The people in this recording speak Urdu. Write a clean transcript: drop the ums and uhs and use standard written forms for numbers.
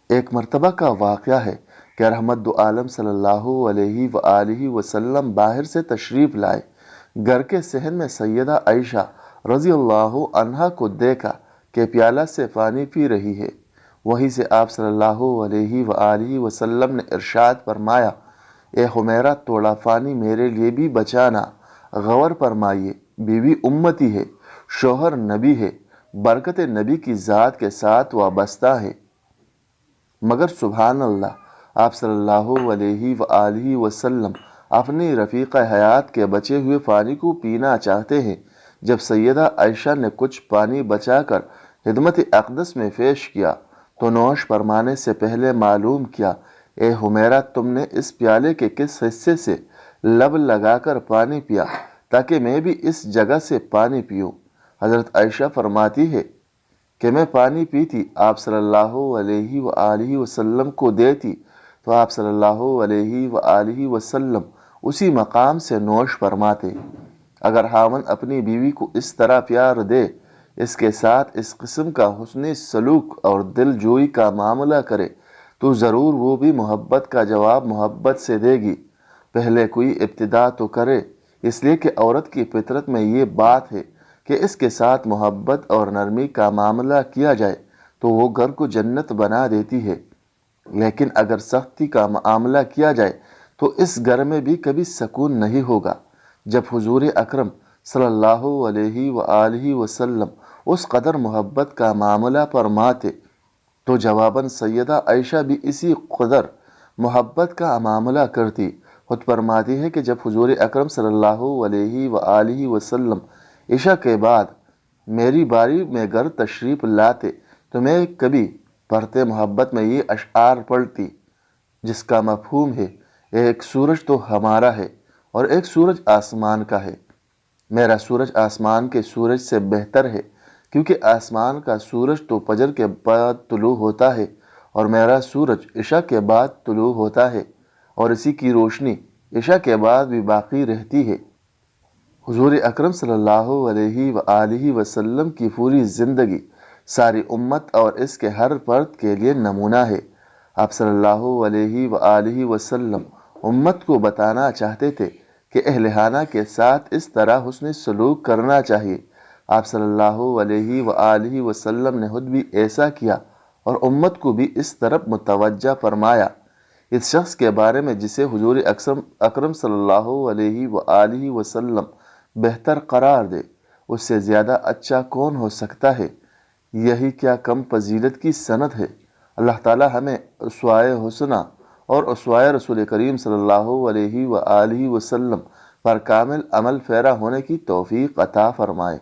ایک مرتبہ کا واقعہ ہے کہ رحمت دو عالم صلی اللہ علیہ وآلہ وسلم باہر سے تشریف لائے۔ گھر کے صحن میں سیدہ عائشہ رضی اللہ عنہا کو دیکھا کہ پیالہ سے پانی پی رہی ہے۔ وہیں سے آپ صلی اللہ علیہ وآلہ وسلم نے ارشاد فرمایا، اے حمیرہ تھوڑا پانی میرے لیے بھی بچانا۔ غور فرمائیے، بیوی امتی ہے، شوہر نبی ہے، برکت نبی کی ذات کے ساتھ وابستہ ہے، مگر سبحان اللہ آپ صلی اللہ علیہ وآلہ وسلم اپنی رفیق حیات کے بچے ہوئے پانی کو پینا چاہتے ہیں۔ جب سیدہ عائشہ نے کچھ پانی بچا کر خدمت اقدس میں پیش کیا تو نوش فرمانے سے پہلے معلوم کیا، اے حمیرہ تم نے اس پیالے کے کس حصے سے لب لگا کر پانی پیا تاکہ میں بھی اس جگہ سے پانی پیوں؟ حضرت عائشہ فرماتی ہے کہ میں پانی پیتی، آپ صلی اللہ علیہ وآلہ وسلم کو دیتی تو آپ صلی اللہ علیہ وآلہ وسلم اسی مقام سے نوش فرماتے۔ اگر خاوند اپنی بیوی کو اس طرح پیار دے، اس کے ساتھ اس قسم کا حسن سلوک اور دل جوئی کا معاملہ کرے تو ضرور وہ بھی محبت کا جواب محبت سے دے گی۔ پہلے کوئی ابتدا تو کرے، اس لیے کہ عورت کی فطرت میں یہ بات ہے کہ اس کے ساتھ محبت اور نرمی کا معاملہ کیا جائے تو وہ گھر کو جنت بنا دیتی ہے، لیکن اگر سختی کا معاملہ کیا جائے تو اس گھر میں بھی کبھی سکون نہیں ہوگا۔ جب حضور اکرم صلی اللہ علیہ وآلہ وسلم اس قدر محبت کا معاملہ فرماتے تو جواباً سیدہ عائشہ بھی اسی قدر محبت کا معاملہ کرتی۔ خود فرماتی ہے کہ جب حضور اکرم صلی اللہ علیہ وآلہ وسلم عشاء کے بعد میری باری میں گھر تشریف لاتے تو میں کبھی پڑھتے محبت میں یہ اشعار پڑھتی جس کا مفہوم ہے، ایک سورج تو ہمارا ہے اور ایک سورج آسمان کا ہے۔ میرا سورج آسمان کے سورج سے بہتر ہے، کیونکہ آسمان کا سورج تو فجر کے بعد طلوع ہوتا ہے اور میرا سورج عشاء کے بعد طلوع ہوتا ہے، اور اسی کی روشنی عشاء کے بعد بھی باقی رہتی ہے۔ حضور اکرم صلی اللہ علیہ وآلہ وسلم کی پوری زندگی ساری امت اور اس کے ہر فرد کے لیے نمونہ ہے۔ آپ صلی اللہ علیہ وآلہ وسلم امت کو بتانا چاہتے تھے کہ اہل خانہ کے ساتھ اس طرح حسن سلوک کرنا چاہیے۔ آپ صلی اللہ علیہ وآلہ وسلم نے خود بھی ایسا کیا اور امت کو بھی اس طرف متوجہ فرمایا۔ اس شخص کے بارے میں جسے حضور اکرم صلی اللہ علیہ وآلہ وسلم بہتر قرار دے، اس سے زیادہ اچھا کون ہو سکتا ہے؟ یہی کیا کم فضیلت کی سند ہے۔ اللہ تعالی ہمیں اسوائے حسنہ اور اسوائے رسول کریم صلی اللہ علیہ وآلہ وسلم پر کامل عمل پیرا ہونے کی توفیق عطا فرمائے۔